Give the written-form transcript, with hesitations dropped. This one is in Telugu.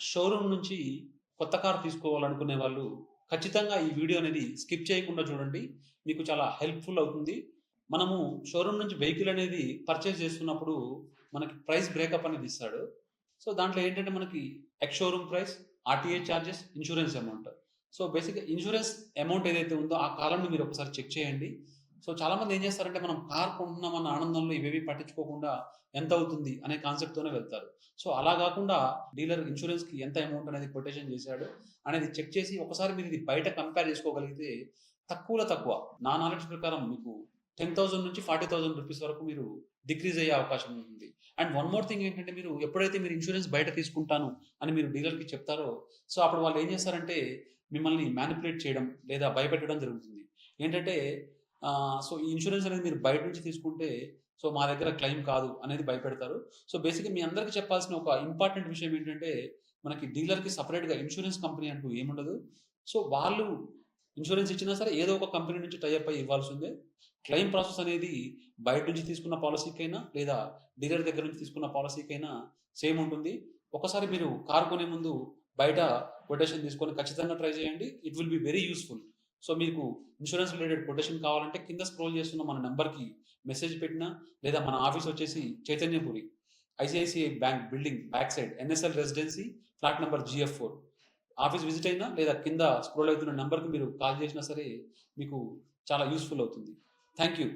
షోరూమ్ నుంచి కొత్త కార్ తీసుకోవాలనుకునే వాళ్ళు ఖచ్చితంగా ఈ వీడియో అనేది స్కిప్ చేయకుండా చూడండి. మీకు చాలా హెల్ప్‌ఫుల్ అవుతుంది. మనము షోరూమ్ నుంచి వెహికల్ అనేది పర్చేజ్ చేస్తున్నప్పుడు మనకి ప్రైస్ బ్రేకప్ అనేది ఇస్తాడు. సో, దాంట్లో ఏంటంటే మనకి ex showroom price, RTA charges, insurance amount. So, బేసిక్‌గా ఇన్స్యూరెన్స్ అమౌంట్ ఏదైతే ఉందో ఆ కాలమ్‌ని మీరు ఒకసారి చెక్ చేయండి. సో, చాలామంది ఏం చేస్తారంటే మనం కార్ కొంటున్నామన్న ఆనందంలో ఇవేవి పట్టించుకోకుండా ఎంతవుతుంది అనే కాన్సెప్ట్‌తోనే వెళ్తారు. సో, అలా గాకుండా డీలర్ ఇన్స్యూరెన్స్‌కి ఎంత అమౌంట్ అనేది కొటేషన్ చేశాడు అనేది చెక్ చేసి ఒకసారి మీరు ఇది బయట కంపేర్ చేసుకోగలిగితే తక్కువలో తక్కువ నా నాలెడ్జ్ ప్రకారం మీకు 10,000 నుంచి 40,000 రూపీస్ వరకు మీరు డిక్రీజ్ అయ్యే అవకాశం ఉంటుంది. అండ్ వన్ మోర్ థింగ్ ఏంటంటే మీరు ఎప్పుడైతే మీరు ఇన్స్యూరెన్స్ బయట తీసుకుంటాను అని మీరు డీలర్‌కి చెప్తారో సో, అప్పుడు వాళ్ళు ఏం చేస్తారంటే మిమ్మల్ని మానిప్యులేట్ చేయడం లేదా భయపెట్టడం జరుగుతుంది. ఏంటంటే సో, ఈ ఇన్స్యూరెన్స్ అనేది మీరు బయట నుంచి తీసుకుంటే సో, మా దగ్గర క్లెయిమ్ కాదు అనేది భయపెడతారు. సో, బేసిక్‌గా మీ అందరికి చెప్పాల్సిన ఒక ఇంపార్టెంట్ విషయం ఏంటంటే, మనకి డీలర్‌కి సెపరేట్‌గా ఇన్స్యూరెన్స్ కంపెనీ అంటూ ఏముండదు. సో, వాళ్ళు ఇన్స్యూరెన్స్ ఇచ్చినా సరే ఏదో ఒక కంపెనీ నుంచి టై అప్ అయ్యి ఇవ్వాల్సిందే. క్లెయిమ్ ప్రాసెస్ అనేది బయట నుంచి తీసుకున్న పాలిసీకైనా లేదా డీలర్ దగ్గర నుంచి తీసుకున్న పాలిసీకైనా సేమ్ ఉంటుంది. ఒకసారి మీరు కార్ కొనే ముందు బయట కొటేషన్ తీసుకొని ఖచ్చితంగా ట్రై చేయండి. It will be very useful. So, మీకు ఇన్స్యూరెన్స్ రిలేటెడ్ కొటేషన్ కావాలంటే కింద స్క్రోల్ చేస్తున్న మన నంబర్‌కి మెసేజ్ పెట్టినా లేదా మన ఆఫీస్ వచ్చేసి Chaitanyapuri, ICICI bank building back side NSL residency flat number GF 4 office visit అయినా లేదా కింద స్క్రోల్ అవుతున్న నంబర్‌కి మీరు కాల్ చేసినా సరే మీకు చాలా యూజ్‌ఫుల్ అవుతుంది. Thank you.